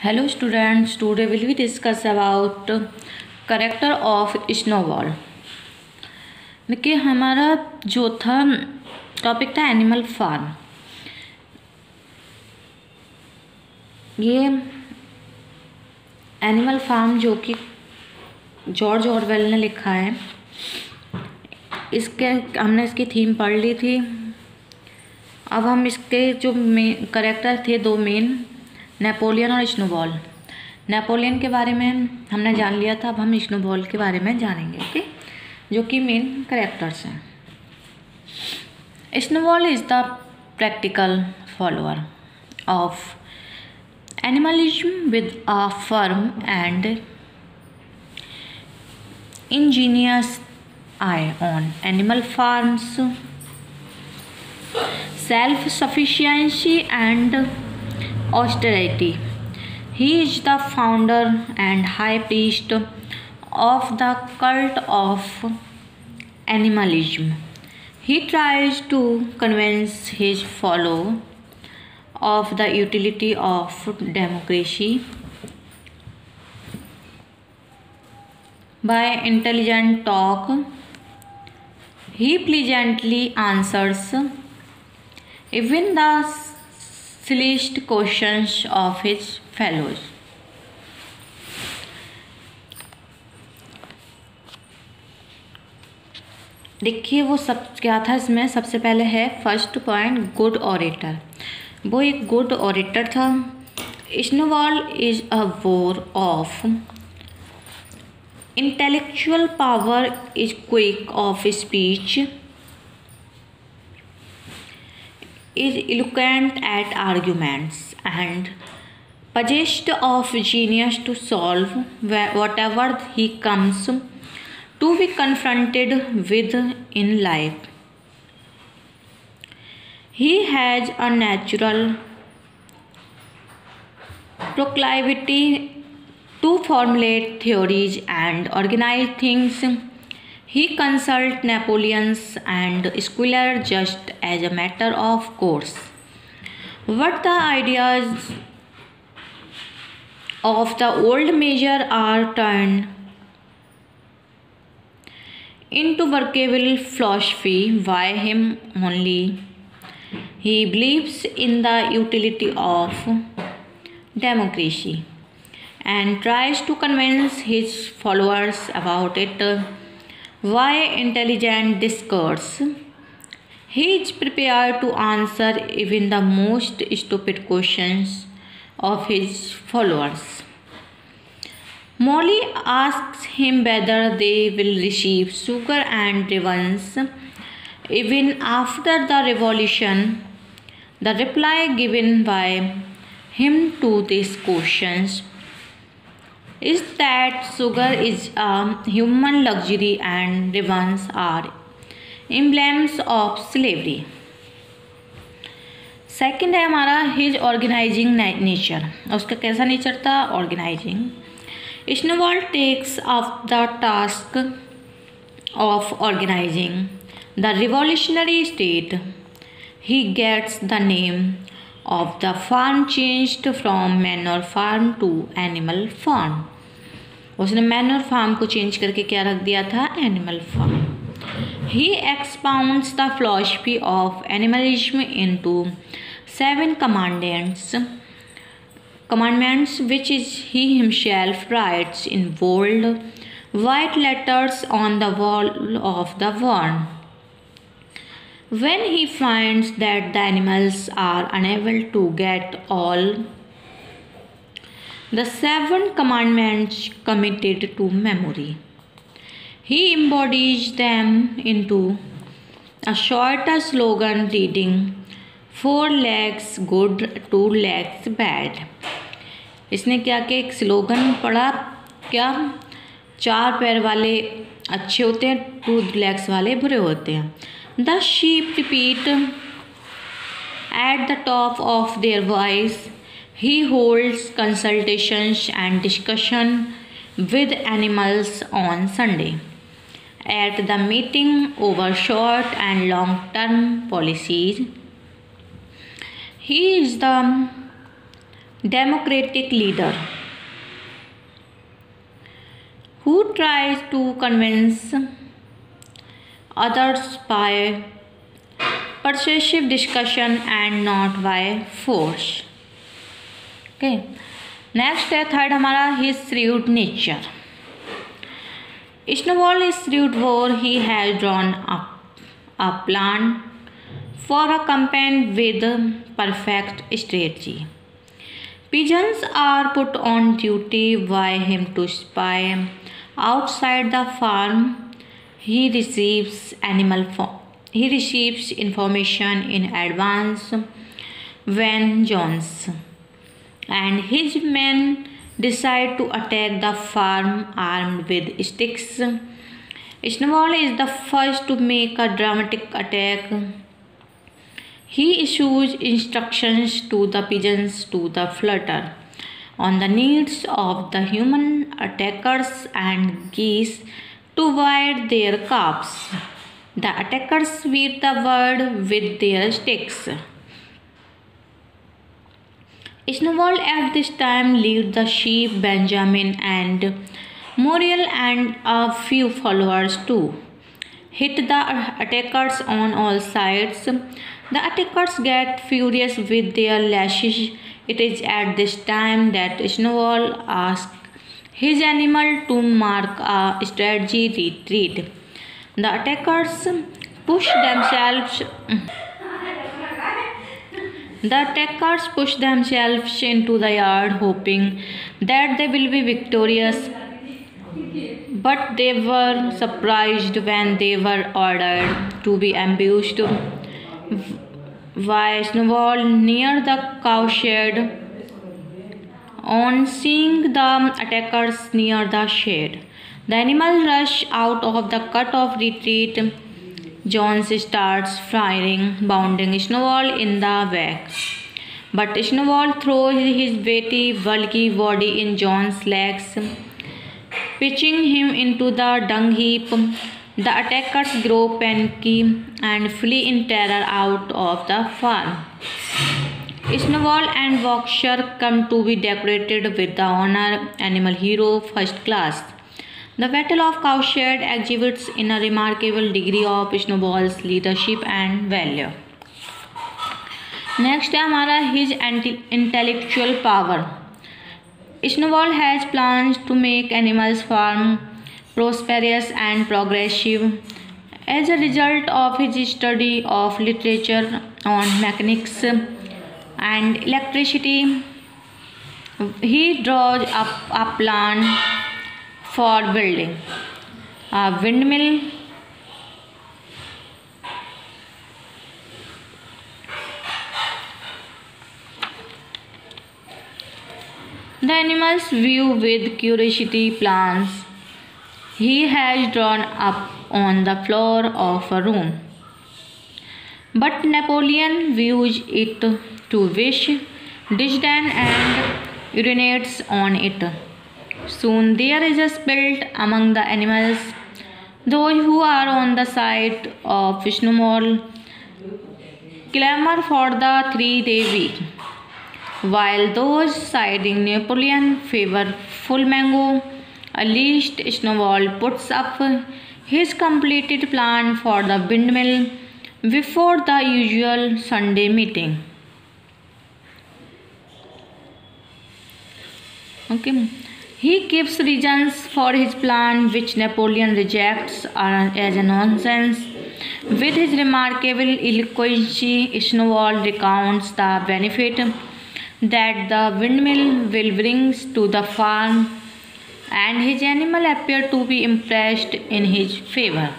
Hello students, today will we discuss about character of snowball। देखिए हमारा जो था टॉपिक था एनिमल फार्म। ये एनिमल फार्म जो कि जॉर्ज ऑरवेल ने लिखा है, हमने इसकी थीम पढ़ ली थी। अब हम इसके जो करेक्टर थे दो मेन, नेपोलियन और स्नोबॉल। नेपोलियन के बारे में हमने जान लिया था, अब हम स्नोबॉल के बारे में जानेंगे, ओके, जो कि मेन करेक्टर्स हैं। Snowball is the practical follower of animalism with a firm and ingenious eye on animal farms, self-sufficiency and austerity. He is the founder and high priest of the cult of animalism. He tries to convince his followers of the utility of democracy by intelligent talk. He pleasantly answers even the silliest questions of his fellows. देखिए वो सब क्या था इसमें। सबसे पहले है first point, good orator. वो एक गुड ऑरेटर था। Snowball is a war of intellectual power, is quick of speech, is eloquent at arguments, and possessed of genius to solve whatever he comes to be confronted with in life. He has a natural proclivity to formulate theories and organize things. He consults Napoleons and Schiller just as a matter of course. What the ideas of the old measure are turned into workable philosophy by him only. He believes in the utility of democracy and tries to convince his followers about it via intelligent discourse. He is prepared to answer even the most stupid questions of his followers. Molly asks him whether they will receive sugar and ribbons even after the revolution. The reply given by him to these questions is that sugar is a human luxury and ribbons are emblems of slavery. Second है हमारा his organising nature. उसका कैसा nature था? Organising. Snowball takes up the task of organising the revolutionary state. He gets the name of the farm changed from manure farm to animal farm. उसने Manor Farm को change करके क्या रख दिया था? Animal Farm. He expounds the philosophy of animalism into 7 commandments which he himself writes in bold white letters on the wall of the barn. When he finds that the animals are unable to get all the 7 commandments committed to memory, he embodies them into a short slogan reading 4 legs good, 2 legs bad. इसने क्या किया? एक slogan पढ़ा, क्या? 4 पैर वाले अच्छे होते हैं, 2 legs वाले बुरे होते हैं. The sheep repeat at the top of their voice. He holds consultations and discussion with animals on Sunday. At the meeting over short and long-term policies, he is the democratic leader who tries to convince others by persuasive discussion and not by force. Okay. Next है third हमारा his shrewd nature. Snowball is shrewd for he has drawn up a plan for a campaign with perfect strategy. Pigeons are put on duty by him to spy outside the farm. He receives information in advance when Jones and his men decide to attack the farm armed with sticks. Snowball is the first to make a dramatic attack. He issues instructions to the pigeons to the flutter on the needs of the human attackers and geese to wire their calves. The attackers beat the bird with their sticks. Snowball at this time leads the sheep Benjamin and Muriel and a few followers to hit the attackers on all sides. The attackers get furious with their lashes. It is at this time that Snowball asks his animal to mark a strategy retreat. The attackers push themselves into the yard, hoping that they will be victorious. But they were surprised when they were ordered to be ambushed by Snowball near the cowshed. On seeing the attackers near the shed, the animals rush out of the cut-off retreat. Jones starts firing, bounding Snowball in the back. But Snowball throws his weighty, bulky body in Jones' legs, pitching him into the dung heap. The attackers grow panicky and flee in terror out of the farm. Snowball and Boxer come to be decorated with the honor Animal Hero First Class. The Battle of Cowshed exhibits in a remarkable degree of Snowball's leadership and valor. Next है हमारा his intellectual power. Snowball has plans to make Animals Farm prosperous and progressive. As a result of his study of literature on mechanics and electricity, he draws up a plan for building a windmill the animals view with curiosity plans he has drawn up on the floor of a room. But Napoleon views it to wish, disdain and urinates on it. Soon there is a split among the animals. Those who are on the side of Snowball clamor for the 3-day week, while those siding Napoleon favor full mango. At least Snowball puts up his completed plan for the windmill before the usual Sunday meeting. Okay. He gives reasons for his plan which Napoleon rejects as a nonsense. With his remarkable eloquence, Snowball recounts the benefit that the windmill will bring to the farm, and his animal appear to be impressed in his favor.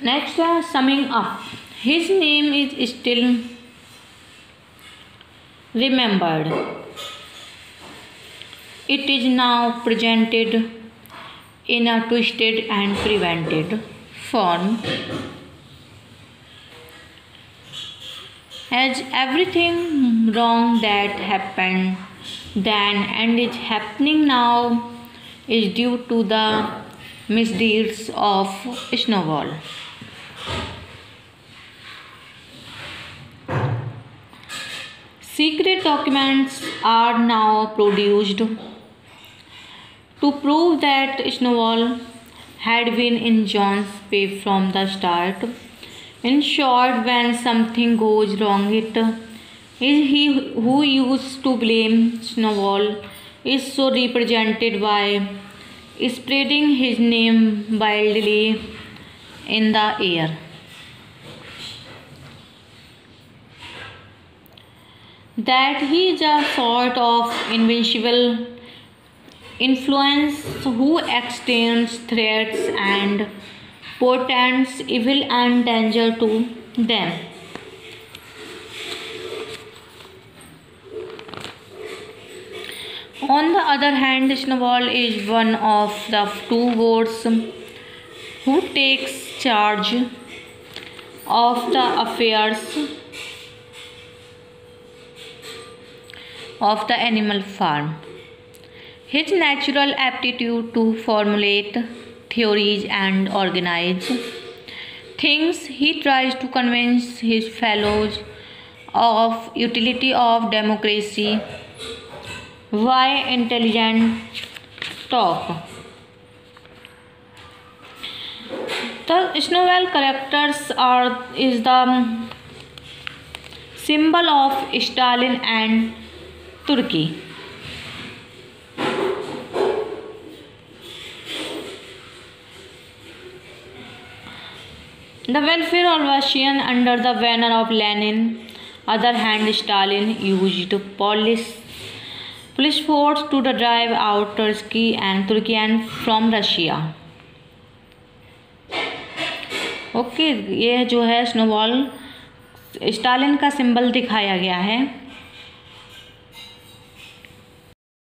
Next, summing up. His name is still remembered. It is now presented in a twisted and prevented form. As everything wrong that happened then and is happening now is due to the misdeeds of Snowball. Secret documents are now produced to prove that Snowball had been in John's pay from the start. In short, when something goes wrong, it is he who used to blame Snowball is so represented by spreading his name wildly in the air. That he is a sort of invincible influence who extends threats and portends evil and danger to them. On the other hand, Snowball is one of the two goats who takes charge of the affairs of the animal farm. His natural aptitude to formulate theories and organize things, he tries to convince his fellows of utility of democracy via intelligent talk. The Snowball characters is the symbol of Stalin and Turkey. The welfare of Russian under the banner of Lenin. Other hand, Stalin used police force to drive out Turkey and from Russia. Okay, ये जो है snowball Stalin का symbol दिखाया गया है.